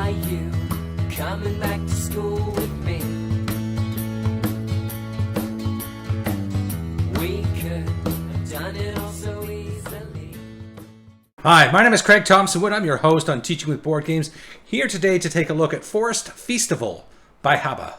Are you coming back to school with me? We could have done it all so easily. Hi, my name is Craig Thompson-Wood. I'm your host on Teaching with Board Games, here today to take a look at Forest Feastival by Haba.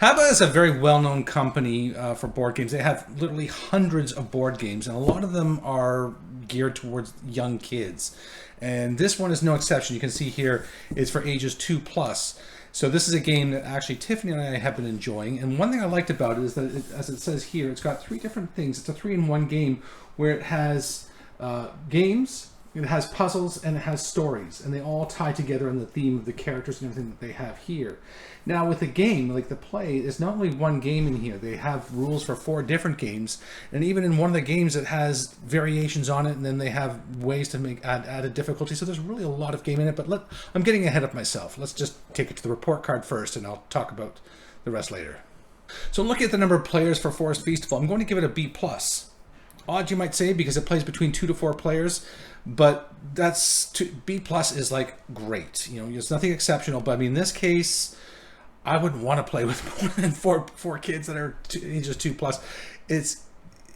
Haba is a very well-known company for board games. They have literally hundreds of board games, and a lot of them are geared towards young kids. And this one is no exception. You can see here it's for ages 2+. So this is a game that actually Tiffany and I have been enjoying. And one thing I liked about it is that, as it says here, it's got 3 different things. It's a 3-in-1 game where it has games, it has puzzles, and it has stories, and they all tie together in the theme of the characters and everything that they have here. Now with the game, like the play, there's not only one game in here. They have rules for 4 different games, and even in one of the games it has variations on it, and then they have ways to make added difficulty. So there's really a lot of game in it, but I'm getting ahead of myself. Let's just take it to the report card first, and I'll talk about the rest later. So looking at the number of players for Forest Feastival, I'm going to give it a B+. Odd, you might say, because it plays between 2 to 4 players, but B+ is like great. You know, it's nothing exceptional, but I mean, in this case, I wouldn't want to play with more than four kids that are ages 2+.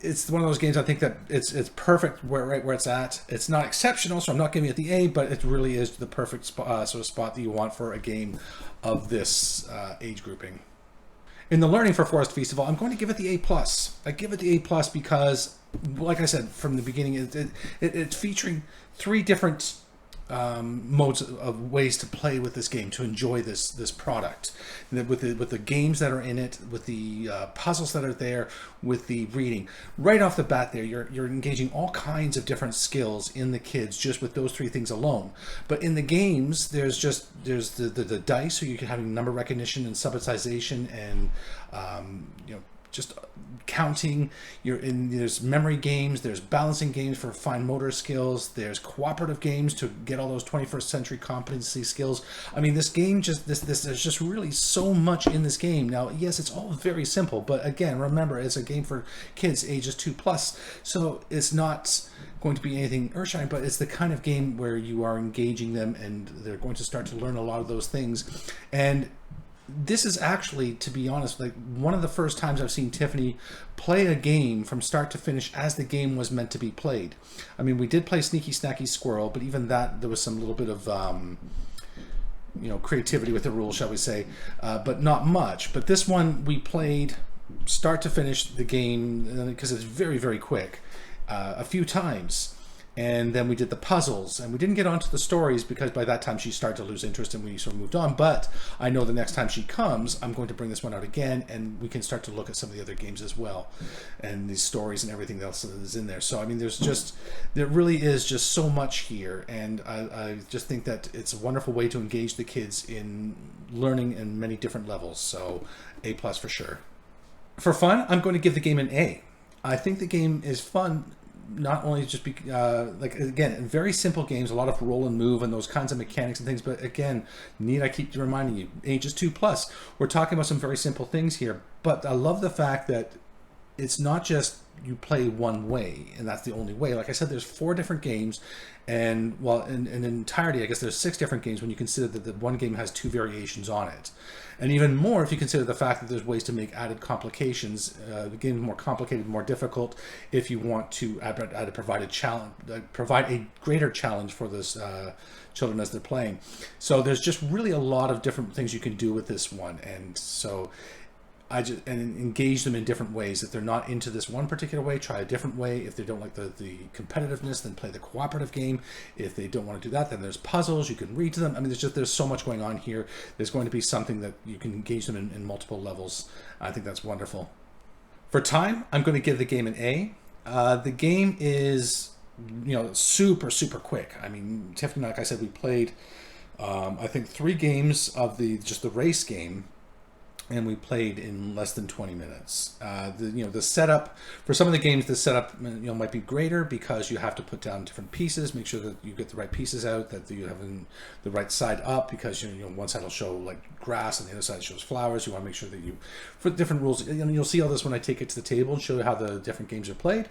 It's one of those games I think that it's perfect right where it's at. It's not exceptional, so I'm not giving it the A, but it really is the perfect sort of spot that you want for a game of this age grouping. In the learning for Forest Feastival, I'm going to give it the A+. I give it the A+ because, like I said from the beginning, it's featuring 3 different modes of ways to play with this game, to enjoy this product, with the games that are in it, with the puzzles that are there, with the reading. Right off the bat there, you're engaging all kinds of different skills in the kids just with those 3 things alone. But in the games, there's the dice, so you can have number recognition and subitization and just counting. There's memory games, there's balancing games for fine motor skills, there's cooperative games to get all those 21st century competency skills. I mean, this game there's just really so much in this game. Now, yes, it's all very simple, but again, remember, it's a game for kids ages 2+, so it's not going to be anything earth-shattering, but it's the kind of game where you are engaging them and they're going to start to learn a lot of those things. And this is actually, to be honest, like one of the first times I've seen Tiffany play a game from start to finish as the game was meant to be played. I mean, we did play Sneaky Snacky Squirrel, but even that, there was some little bit of creativity with the rules, shall we say, but not much. But this one, we played start to finish the game, because it's very, very quick, a few times. And then we did the puzzles, and we didn't get onto the stories because by that time she started to lose interest and we sort of moved on. But I know the next time she comes, I'm going to bring this one out again, and we can start to look at some of the other games as well, and these stories and everything else that is in there. So I mean, there really is just so much here, and I just think that it's a wonderful way to engage the kids in learning in many different levels. So A+ for sure. For fun, I'm going to give the game an A. I think the game is fun. Not only just like, again, very simple games, a lot of roll and move and those kinds of mechanics and things, but again, I keep reminding you, ages 2+. We're talking about some very simple things here, but I love the fact that it's not just you play one way and that's the only way. Like I said, there's 4 different games, and well, in entirety, I guess there's 6 different games when you consider that the one game has 2 variations on it. And even more if you consider the fact that there's ways to make added complications, the game more complicated, more difficult, if you want to provide a greater challenge for this children as they're playing. So there's just really a lot of different things you can do with this one, and so and engage them in different ways. If they're not into this one particular way, try a different way. If they don't like the competitiveness, then play the cooperative game. If they don't want to do that, then there's puzzles. You can read to them. I mean, there's so much going on here. There's going to be something that you can engage them in multiple levels. I think that's wonderful. For time, I'm going to give the game an A. The game is, super, super quick. I mean, Tiffany, like I said, we played, I think 3 games of just the race game, and we played in less than 20 minutes. The setup for some of the games, the setup might be greater because you have to put down different pieces, make sure that you get the right pieces out, that you have the right side up, because one side will show like grass and the other side shows flowers. You want to make sure that for different rules, you'll see all this when I take it to the table and show you how the different games are played.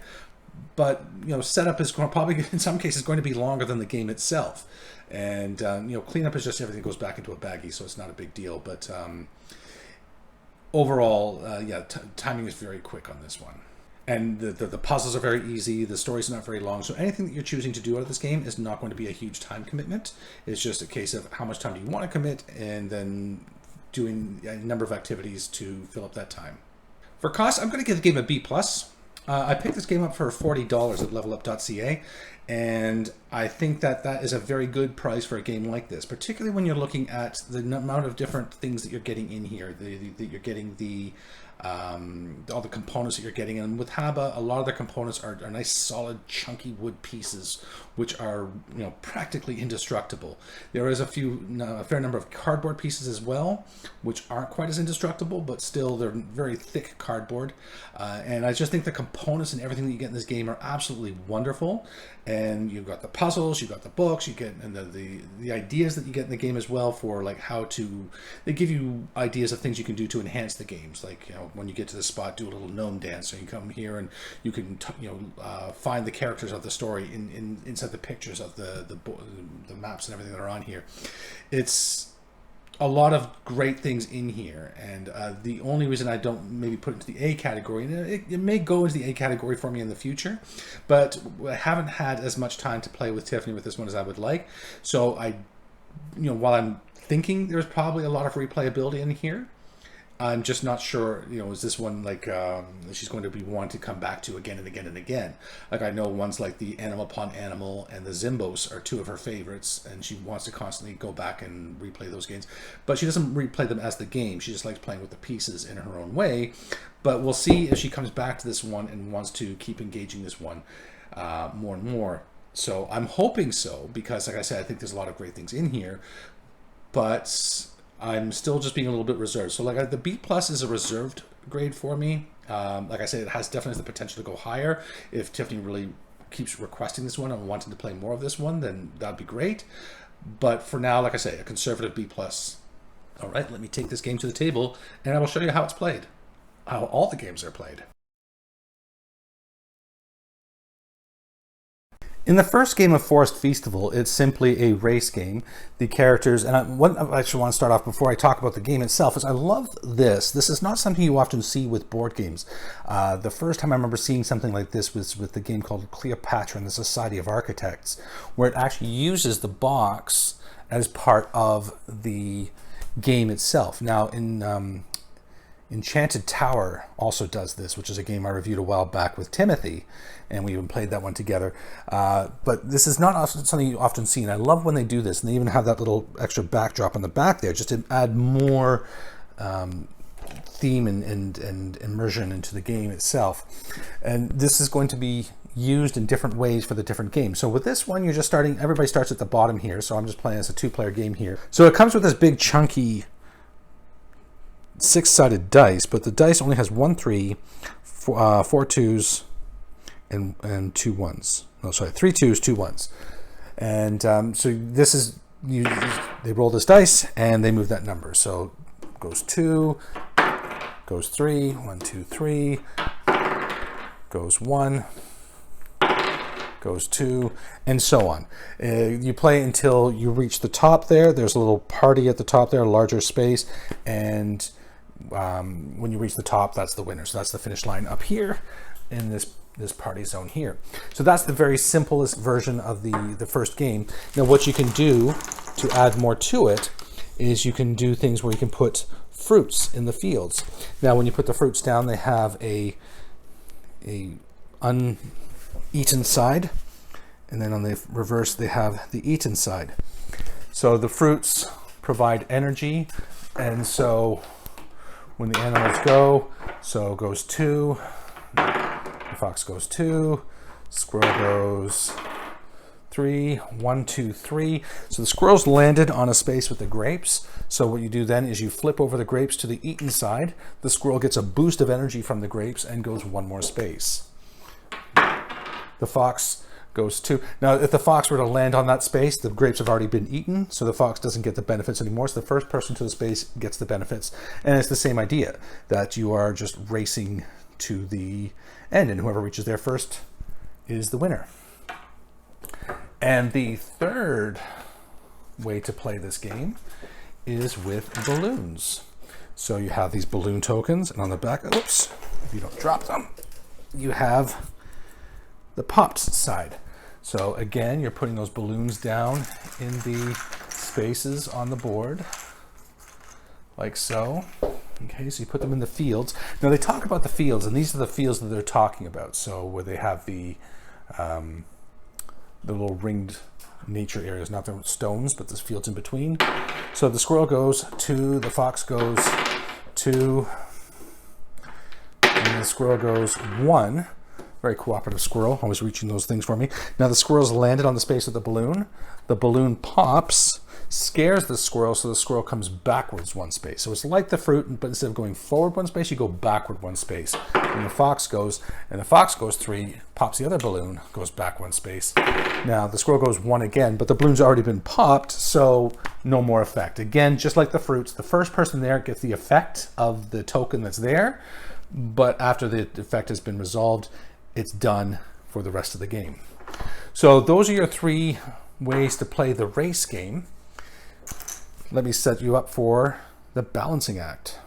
but setup is probably in some cases going to be longer than the game itself, and cleanup is just everything goes back into a baggie, so it's not a big deal. But overall, timing is very quick on this one. And the puzzles are very easy. The story's not very long. So anything that you're choosing to do out of this game is not going to be a huge time commitment. It's just a case of how much time do you want to commit, and then doing a number of activities to fill up that time. For cost, I'm going to give the game a B+. I picked this game up for $40 at levelup.ca, and I think that is a very good price for a game like this, particularly when you're looking at the amount of different things that you're getting in here. That you're getting all the components that you're getting, and with Haba, a lot of the components are nice, solid, chunky wood pieces, which are practically indestructible. There is a fair number of cardboard pieces as well, which aren't quite as indestructible, but still they're very thick cardboard. And I just think the components and everything that you get in this game are absolutely wonderful. And you've got the puzzles, you've got the books, you get and the ideas that you get in the game as well for like they give you ideas of things you can do to enhance the games. Like when you get to the spot, do a little gnome dance. So you come here and you can find the characters of the story inside the pictures of the maps and everything that are on here. It's a lot of great things in here, and the only reason I don't maybe put it into the A category, and it may go into the A category for me in the future, but I haven't had as much time to play with Tiffany with this one as I would like. So while I'm thinking there's probably a lot of replayability in here, I'm just not sure, is this one like she's going to be wanting to come back to again and again and again. Like I know ones like the Animal Upon Animal and the Zimbos are two of her favorites, and she wants to constantly go back and replay those games. But she doesn't replay them as the game. She just likes playing with the pieces in her own way. But we'll see if she comes back to this one and wants to keep engaging this one more and more. So I'm hoping so, because like I said, I think there's a lot of great things in here. But I'm still just being a little bit reserved. So like the B+ is a reserved grade for me. Like I said, it has definitely the potential to go higher. If Tiffany really keeps requesting this one and wanting to play more of this one, then that'd be great. But for now, like I say, a conservative B+. All right, let me take this game to the table and I will show you how it's played, how all the games are played. In the first game of Forest Feastival, it's simply a race game. The characters, and what I actually want to start off before I talk about the game itself is I love this. This is not something you often see with board games. The first time I remember seeing something like this was with the game called Cleopatra and the Society of Architects, where it actually uses the box as part of the game itself. Now, in Enchanted Tower also does this, which is a game I reviewed a while back with Timothy, and we even played that one together. But this is not something you often see, and I love when they do this, and they even have that little extra backdrop on the back there just to add more theme and immersion into the game itself. And this is going to be used in different ways for the different games. So with this one, you're just starting, everybody starts at the bottom here, so I'm just playing as a two-player game here. So it comes with this big chunky six-sided dice, but the dice only has 1 3, 4 2s, and 2 1s. No, sorry, 3 2s, 2 1s. And so this is, they roll this dice and they move that number. So goes 2, goes 3, 1 2 3, goes 1, goes 2, and so on. You play until you reach the top there. There's a little party at the top there, a larger space, and when you reach the top, that's the winner. So that's the finish line up here in this party zone here. So that's the very simplest version of the first game. Now what you can do to add more to it is you can do things where you can put fruits in the fields. Now when you put the fruits down, they have a uneaten side, and then on the reverse they have the eaten side. So the fruits provide energy, and so when the animals go, so goes 2, the fox goes 2, squirrel goes 3, 1 2 3. So the squirrel's landed on a space with the grapes. So what you do then is you flip over the grapes to the eaten side. The squirrel gets a boost of energy from the grapes and goes 1 more space. The fox goes 2. Now, if the fox were to land on that space, the grapes have already been eaten, so the fox doesn't get the benefits anymore. So the first person to the space gets the benefits. And it's the same idea, that you are just racing to the end, and whoever reaches there first is the winner. And the third way to play this game is with balloons. So you have these balloon tokens, and on the back, oops, if you don't drop them, you have the popped side. So again, you're putting those balloons down in the spaces on the board, like so. Okay, so you put them in the fields. Now they talk about the fields, and these are the fields that they're talking about. So where they have the little ringed nature areas, not the stones, but the fields in between. So the squirrel goes 2, the fox goes 2, and the squirrel goes 1. Very cooperative squirrel, always reaching those things for me. Now the squirrel's landed on the space of the balloon. The balloon pops, scares the squirrel, so the squirrel comes backwards 1 space. So it's like the fruit, but instead of going forward 1 space, you go backward 1 space. And the fox goes, 3, pops the other balloon, goes back 1 space. Now the squirrel goes 1 again, but the balloon's already been popped, so no more effect. Again, just like the fruits, the first person there gets the effect of the token that's there, but after the effect has been resolved, it's done for the rest of the game. So those are your 3 ways to play the race game. Let me set you up for the balancing act.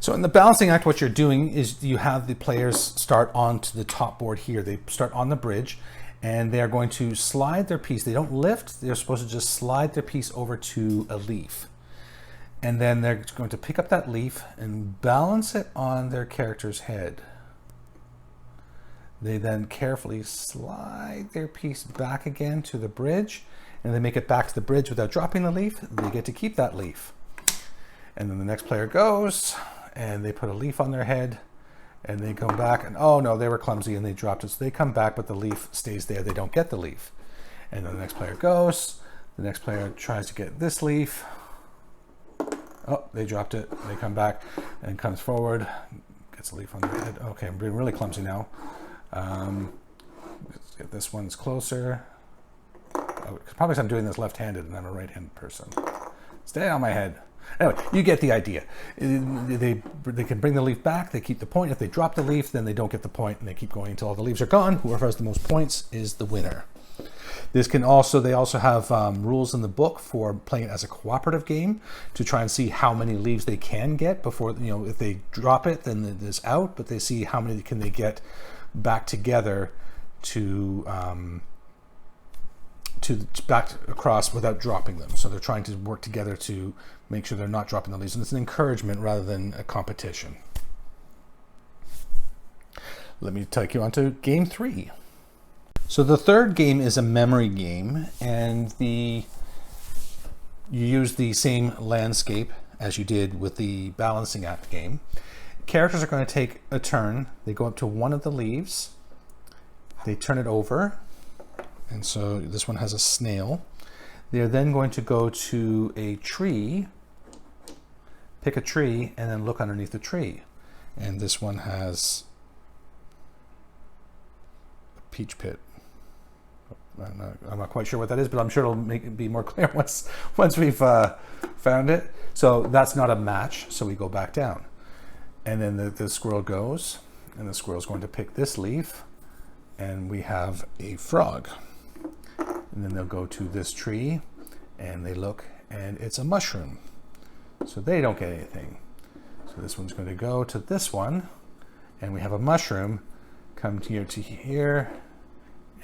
So in the balancing act, what you're doing is you have the players start onto the top board here. They start on the bridge, and they are going to slide their piece. They don't lift, they're supposed to just slide their piece over to a leaf. And then they're going to pick up that leaf and balance it on their character's head. They then carefully slide their piece back again to the bridge, and they make it back to the bridge without dropping the leaf. They get to keep that leaf. And then the next player goes, and they put a leaf on their head, and they come back, and oh no, they were clumsy and they dropped it. So they come back, but the leaf stays there. They don't get the leaf. And then the next player goes. The next player tries to get this leaf. Oh, they dropped it. They come back and comes forward, gets a leaf on their head. Okay, I'm being really clumsy now. Let's get this one's closer. Oh, probably I'm doing this left-handed and I'm a right-handed person. Stay on my head. Anyway, you get the idea. They can bring the leaf back. They keep the point. If they drop the leaf, then they don't get the point, and they keep going until all the leaves are gone. Whoever has the most points is the winner. This can also, they also have rules in the book for playing it as a cooperative game to try and see how many leaves they can get before, you know, if they drop it, then it is out, but they see how many can they get back together to back across without dropping them. So they're trying to work together to make sure they're not dropping the leaves, and it's an encouragement rather than a competition. Let me take you on to game 3. So the third game is a memory game, and you use the same landscape as you did with the balancing act game. Characters are going to take a turn. They go up to one of the leaves, they turn it over, and so this one has a snail. They're then going to go to a tree, pick a tree, and then look underneath the tree. And this one has a peach pit. I'm not quite sure what that is, but I'm sure it'll make it be more clear once we've found it. So that's not a match, so we go back down. And then the squirrel goes, and the squirrel's going to pick this leaf, and we have a frog. And then they'll go to this tree, and they look, and it's a mushroom. So they don't get anything. So this one's going to go to this one, and we have a mushroom, come here to here,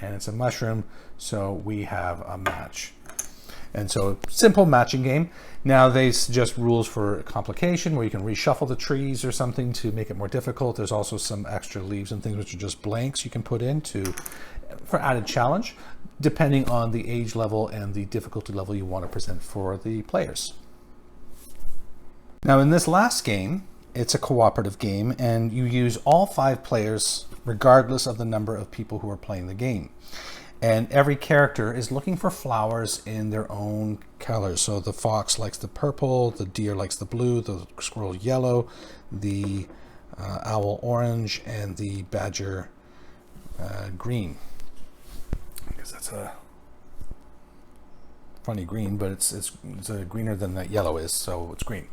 and it's a mushroom, so we have a match. And so simple matching game. Now they suggest rules for complication where you can reshuffle the trees or something to make it more difficult. There's also some extra leaves and things which are just blanks you can put in for added challenge, depending on the age level and the difficulty level you want to present for the players. Now in this last game, it's a cooperative game, and you use all 5 players regardless of the number of people who are playing the game. And every character is looking for flowers in their own colors. So the fox likes the purple, the deer likes the blue, the squirrel yellow, the owl orange, and the badger green. I guess that's a funny green, but it's greener than that yellow is, so it's green.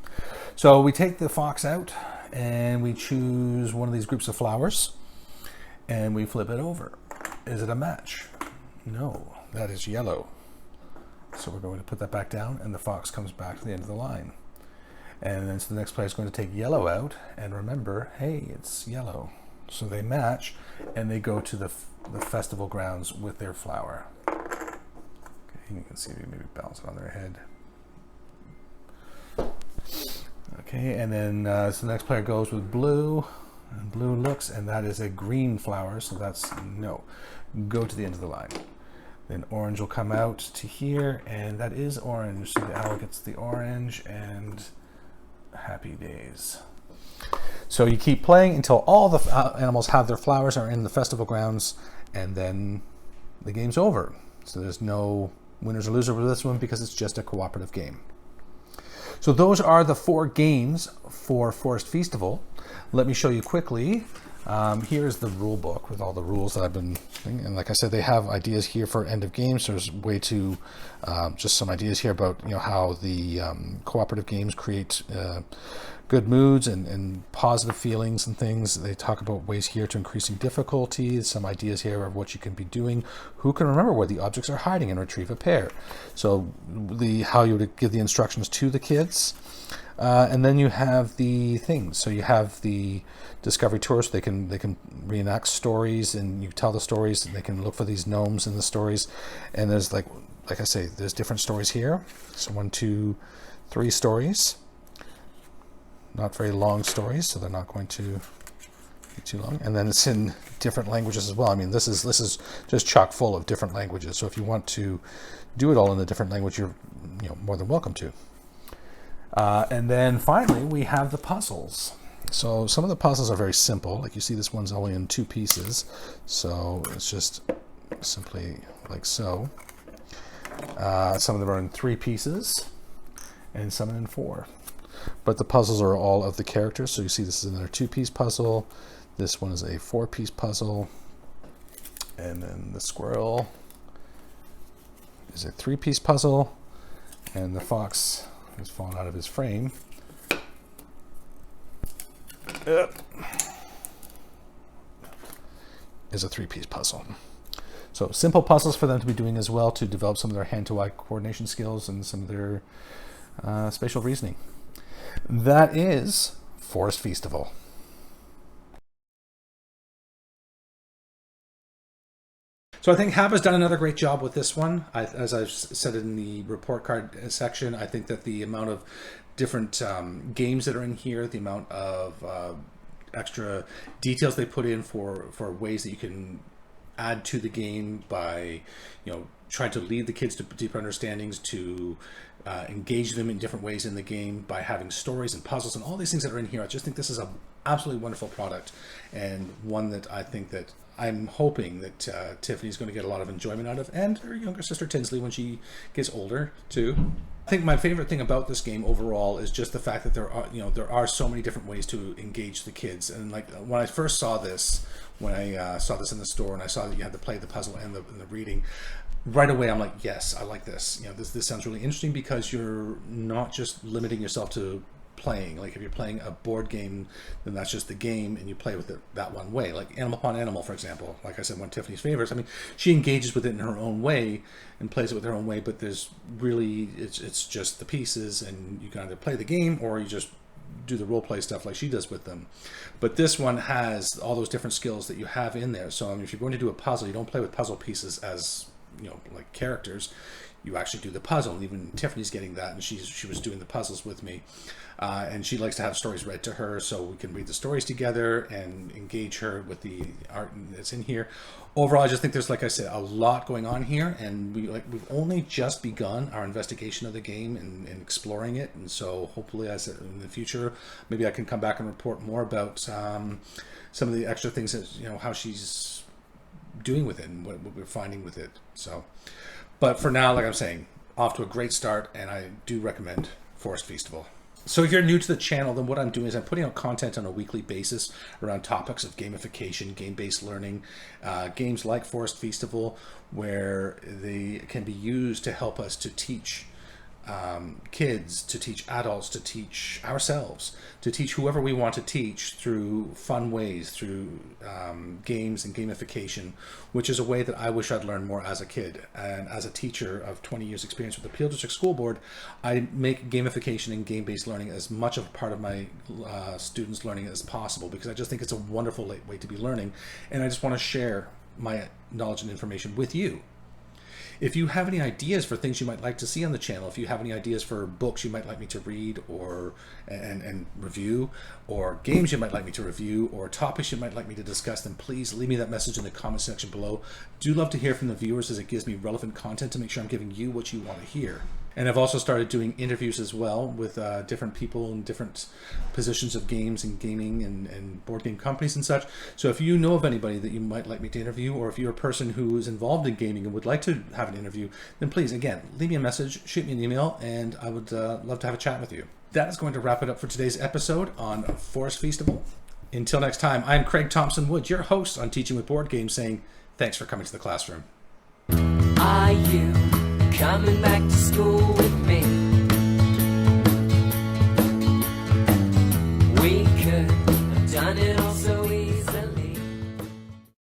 So we take the fox out, and we choose one of these groups of flowers, and we flip it over. Is it a match? No, that is yellow. So we're going to put that back down, and the fox comes back to the end of the line. And then so the next player is going to take yellow out, and remember, hey, it's yellow. So they match, and they go to the festival grounds with their flower. Okay, you can see me maybe bounce it on their head. Okay, and then so the next player goes with blue, and blue looks, and that is a green flower, so that's no. Go to the end of the line. Then orange will come out to here, and that is orange, so the owl gets the orange, and happy days. So you keep playing until all the animals have their flowers, are in the festival grounds, and then the game's over. So there's no winners or losers with this one because it's just a cooperative game. So those are the 4 games for Forest Feastival. Let me show you quickly. Here's the rule book with all the rules that I've been thinking. And like I said, they have ideas here for end of games. There's way to just some ideas here about how the cooperative games create good moods and positive feelings and things. They talk about ways here to increasing difficulty, some ideas here of what you can be doing. Who can remember where the objects are hiding and retrieve a pair? So how you would give the instructions to the kids. And then you have the things. So you have the discovery tours. They can reenact stories, and you tell the stories, and they can look for these gnomes in the stories. And there's like I say, there's different stories here. So 1, 2, 3 stories. Not very long stories, so they're not going to be too long. And then it's in different languages as well. I mean, this is just chock full of different languages. So if you want to do it all in a different language, you're more than welcome to. And then finally, we have the puzzles. So some of the puzzles are very simple. Like you see, this one's only in 2 pieces. So it's just simply like so. Some of them are in 3 pieces, and some in 4. But the puzzles are all of the characters. So you see this is another 2-piece puzzle. This one is a 4-piece puzzle. And then the squirrel is a 3-piece puzzle. And the fox has fallen out of his frame. Is a 3-piece puzzle. So simple puzzles for them to be doing as well, to develop some of their hand-to-eye coordination skills and some of their spatial reasoning. That is Forest Feastival. So I think Haba's done another great job with this one. As I've said in the report card section, I think that the amount of different games that are in here, the amount of extra details they put in for ways that you can add to the game by, trying to lead the kids to deeper understandings, to engage them in different ways in the game by having stories and puzzles and all these things that are in here. I just think this is an absolutely wonderful product, and one that I think that I'm hoping that Tiffany's going to get a lot of enjoyment out of, and her younger sister Tinsley when she gets older too. I think my favorite thing about this game overall is just the fact that there are so many different ways to engage the kids. And like when I first saw this, when I saw this in the store and I saw that you had to play the puzzle and the reading, right away I'm like, yes, I like this. This sounds really interesting, because you're not just limiting yourself to playing. Like if you're playing a board game, then that's just the game and you play with it that one way. Like Animal Upon Animal, for example, like I said, one of Tiffany's favorites. I mean, she engages with it in her own way and plays it with her own way, but there's really, it's just the pieces, and you can either play the game or you just do the role play stuff like she does with them. But this one has all those different skills that you have in there. So I mean, if you're going to do a puzzle, you don't play with puzzle pieces as like characters. You actually do the puzzle, and even Tiffany's getting that, and she was doing the puzzles with me, and she likes to have stories read to her, so we can read the stories together and engage her with the art that's in here. Overall, I just think there's, like I said, a lot going on here, and we've only just begun our investigation of the game and exploring it, and so hopefully, as in the future, maybe I can come back and report more about some of the extra things that how she's doing with it and what we're finding with it. So. But for now, like I'm saying, off to a great start, and I do recommend Forest Feastival. So if you're new to the channel, then what I'm doing is I'm putting out content on a weekly basis around topics of gamification, game-based learning, games like Forest Feastival, where they can be used to help us to teach kids, to teach adults, to teach ourselves, to teach whoever we want to teach through fun ways, through games and gamification, which is a way that I wish I'd learned more as a kid. And as a teacher of 20 years experience with the Peel District School Board, I make gamification and game-based learning as much of a part of my students' learning as possible, because I just think it's a wonderful way to be learning, and I just want to share my knowledge and information with you. If you have any ideas for things you might like to see on the channel, if you have any ideas for books you might like me to read or and review, or games you might like me to review, or topics you might like me to discuss, then please leave me that message in the comment section below. Do love to hear from the viewers, as it gives me relevant content to make sure I'm giving you what you want to hear. And I've also started doing interviews as well with different people in different positions of games and gaming and board game companies and such. So if you know of anybody that you might like me to interview, or if you're a person who is involved in gaming and would like to have an interview, then please, again, leave me a message, shoot me an email, and I would love to have a chat with you. That is going to wrap it up for today's episode on Forest Feastival. Until next time, I'm Craig Thompson-Wood, your host on Teaching with Board Games, saying thanks for coming to the classroom. Are you coming back to school with me? We could have done it all.